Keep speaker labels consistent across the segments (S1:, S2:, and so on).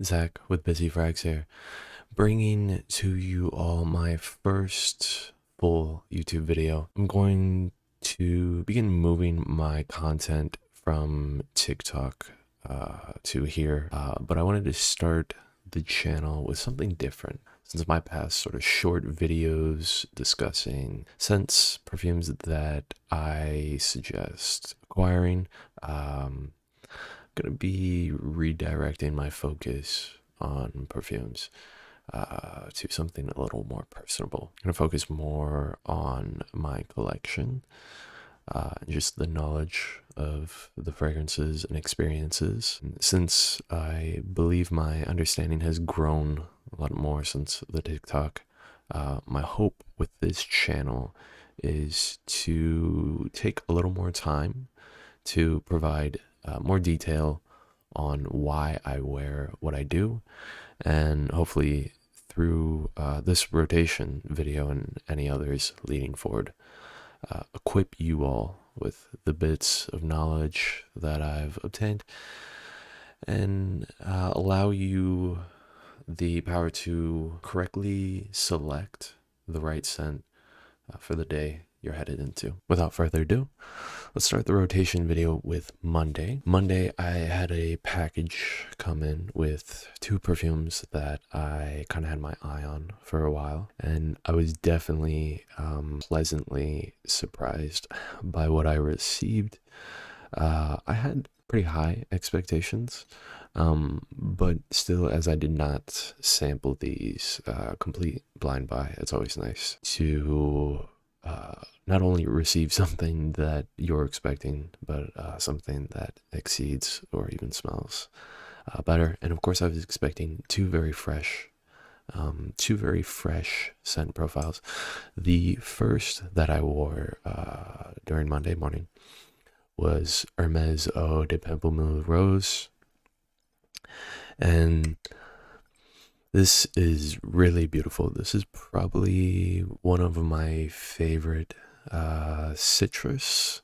S1: Zach with bizyfrags here, bringing to you all my first full YouTube video. I'm going to begin moving my content from TikTok to here, but I wanted to start the channel with something different. Since my past sort of short videos discussing scents, perfumes that I suggest acquiring, going to be redirecting my focus on perfumes to something a little more personable. I'm going to focus more on my collection and just the knowledge of the fragrances and experiences. Since I believe my understanding has grown a lot more since the TikTok, my hope with this channel is to take a little more time to provide more detail on why I wear what I do, and hopefully through this rotation video and any others leading forward, equip you all with the bits of knowledge that I've obtained and allow you the power to correctly select the right scent for the day you're headed into. Without further ado, let's start the rotation video with Monday. Monday, I had a package come in with two perfumes that I kind of had my eye on for a while, and I was definitely pleasantly surprised by what I received. I had pretty high expectations, but still, as I did not sample these complete blind buy, it's always nice to not only receive something that you're expecting, but something that exceeds or even smells better. And of course, I was expecting two very fresh scent profiles. The first that I wore during Monday morning was Hermes Eau de Pamplemousse Rose, and this is really beautiful. This is probably one of my favorite citrus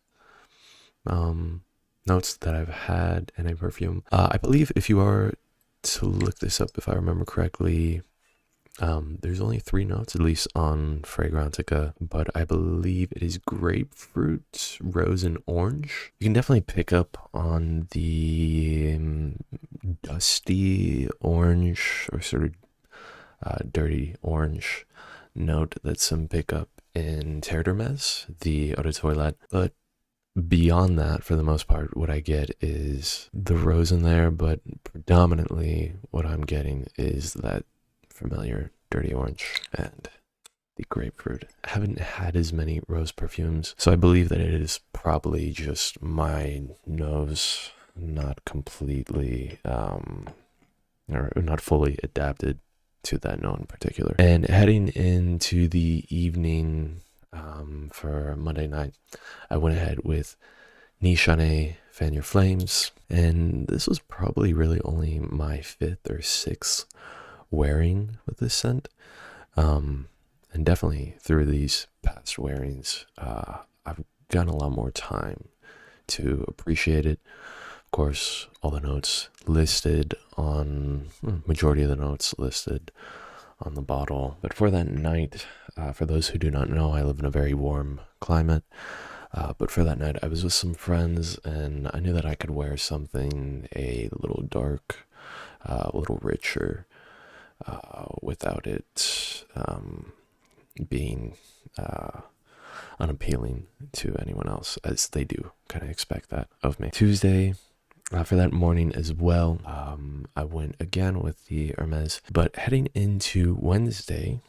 S1: notes that I've had in a perfume. I believe if you are to look this up, if I remember correctly, there's only 3 notes, at least on Fragrantica, but I believe it is grapefruit, rose, and orange. You can definitely pick up on the dusty orange or sort of dirty orange note that's some pickup in Hermes, the eau de toilette. But beyond that, for the most part, what I get is the rose in there, but predominantly what I'm getting is that familiar dirty orange and the grapefruit. I haven't had as many rose perfumes, so I believe that it is probably just my nose not completely or not fully adapted to that note in particular. And heading into the evening for Monday night, I went ahead with Nishane Fan Your Flames, and this was probably really only my 5th or 6th wearing with this scent, and definitely through these past wearings I've gotten a lot more time to appreciate it. Of course, all the notes listed on majority of the notes listed on the bottle. But for that night, for those who do not know, I live in a very warm climate, but for that night I was with some friends, and I knew that I could wear something a little dark, a little richer, without it being unappealing to anyone else, as they do kind of expect that of me. Tuesday, for that morning as well, I went again with the Hermes, but heading into Wednesday,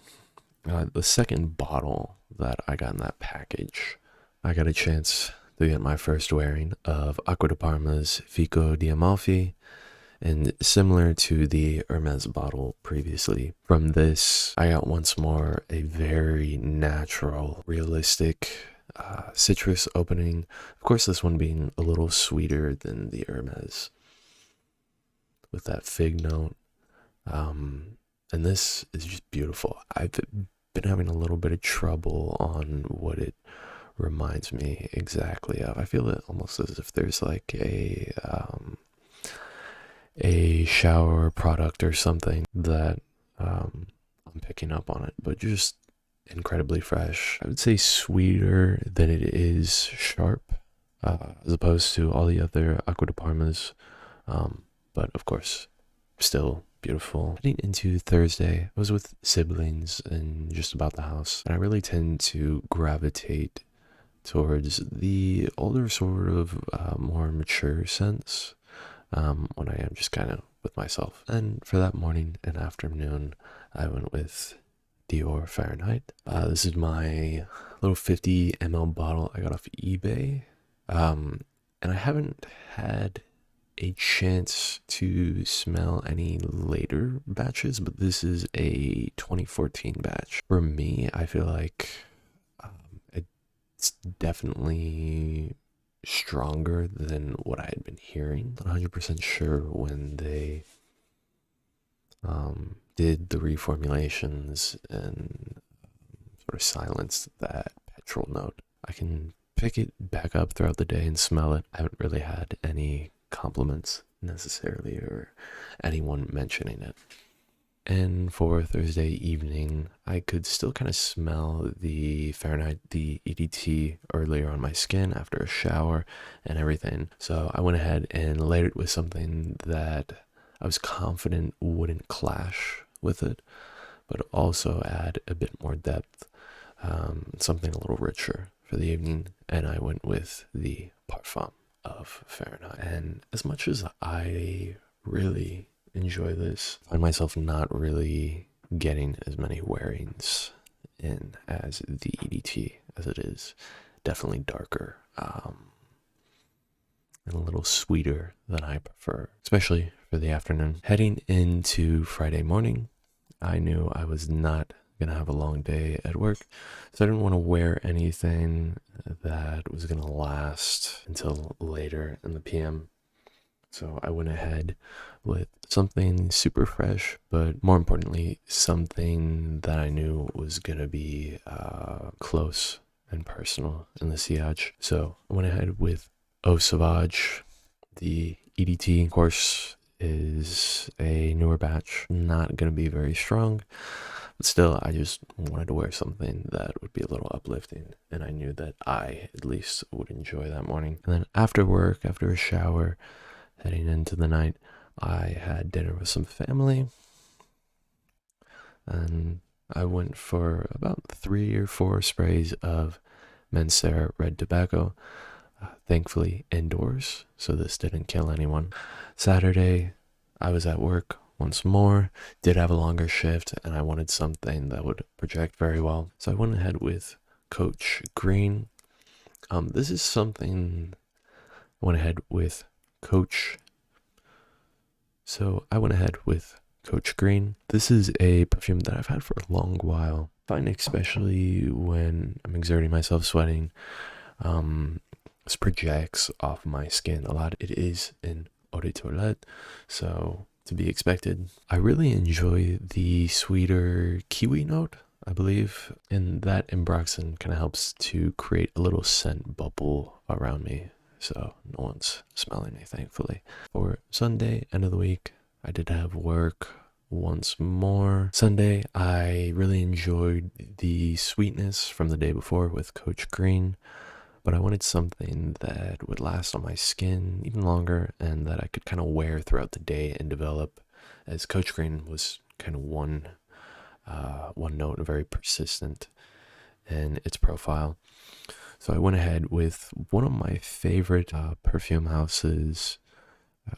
S1: the second bottle that I got in that package, I got a chance to get my first wearing of Acqua de Parma's Fico di Amalfi. And similar to the Hermes bottle previously, from this, I got once more a very natural, realistic citrus opening. Of course, this one being a little sweeter than the Hermes, with that fig note. And this is just beautiful. I've been having a little bit of trouble on what it reminds me exactly of. I feel it almost as if there's like a shower product or something that I'm picking up on it, but just incredibly fresh. I would say sweeter than it is sharp, as opposed to all the other Acqua di Parmas. But of course, still beautiful. Heading into Thursday, I was with siblings and just about the house, and I really tend to gravitate towards the older sort of more mature sense when I am just kind of with myself. And for that morning and afternoon, I went with Dior Fahrenheit. This is my little 50 ml bottle I got off eBay. And I haven't had a chance to smell any later batches, but this is a 2014 batch. For me, I feel like it's definitely stronger than what I had been hearing. Not 100% sure when they did the reformulations and sort of silenced that petrol note. I can pick it back up throughout the day and smell it. I haven't really had any compliments necessarily or anyone mentioning it. And for Thursday evening, I could still kind of smell the Fahrenheit, the EDT earlier on my skin after a shower and everything. So I went ahead and layered it with something that I was confident wouldn't clash with it, but also add a bit more depth, something a little richer for the evening. And I went with the Parfum of Fahrenheit. And as much as I really enjoy this, I find myself not really getting as many wearings in as the EDT, as it is definitely darker and a little sweeter than I prefer, especially for the afternoon. Heading into Friday morning, I knew I was not gonna have a long day at work, so I didn't want to wear anything that was gonna last until later in the PM. So I went ahead with something super fresh, but more importantly, something that I knew was gonna be close and personal in the sillage. So I went ahead with Eau Sauvage. The EDT, of course, is a newer batch, not gonna be very strong. But still, I just wanted to wear something that would be a little uplifting, and I knew that I, at least, would enjoy that morning. And then after work, after a shower, heading into the night, I had dinner with some family, and I went for about 3 or 4 sprays of Mancera red tobacco, thankfully indoors, so this didn't kill anyone. Saturday, I was at work once more, did have a longer shift, and I wanted something that would project very well. So I went ahead with Coach Green. This is something I went ahead with Coach. So I went ahead with Coach Green. This is a perfume that I've had for a long while. I find especially when I'm exerting myself sweating, this projects off my skin a lot. It is an eau de toilette, so to be expected. I really enjoy the sweeter kiwi note, I believe, and that Ambroxan kind of helps to create a little scent bubble around me, so no one's smelling me, thankfully. For Sunday, end of the week, I did have work once more. Sunday, I really enjoyed the sweetness from the day before with Coach Green, but I wanted something that would last on my skin even longer and that I could kind of wear throughout the day and develop, as Coach Green was kind of one note, very persistent in its profile. So I went ahead with one of my favorite perfume houses,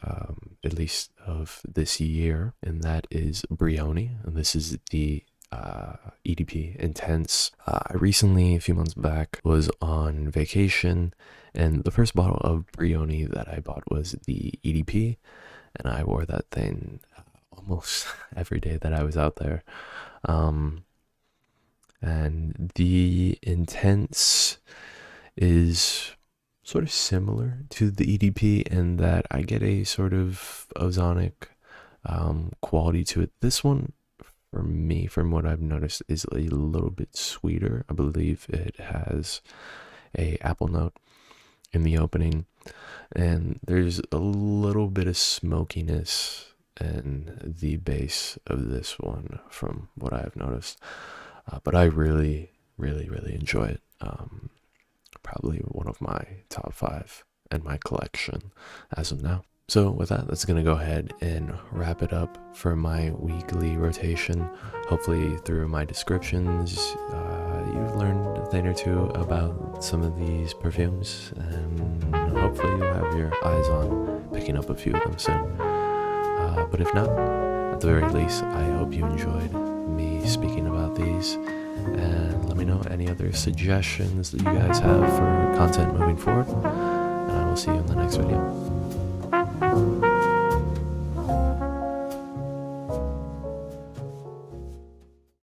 S1: at least of this year, and that is Brioni. And this is the EDP Intense. I recently, a few months back, was on vacation, and the first bottle of Brioni that I bought was the EDP, and I wore that thing almost every day that I was out there. And the Intense is sort of similar to the EDP in that I get a sort of ozonic quality to it. This one, for me, from what I've noticed, is a little bit sweeter. I believe it has a apple note in the opening, And there's a little bit of smokiness in the base of this one from what I've noticed. But I really, really, really enjoy it. Probably one of my top 5 in my collection as of now. So with that, that's going to go ahead and wrap it up for my weekly rotation. Hopefully through my descriptions, you've learned a thing or two about some of these perfumes, and hopefully you'll have your eyes on picking up a few of them soon. But if not, at the very least, I hope you enjoyed me speaking about these, and let me know any other suggestions that you guys have for content moving forward, and I will see you in the next video.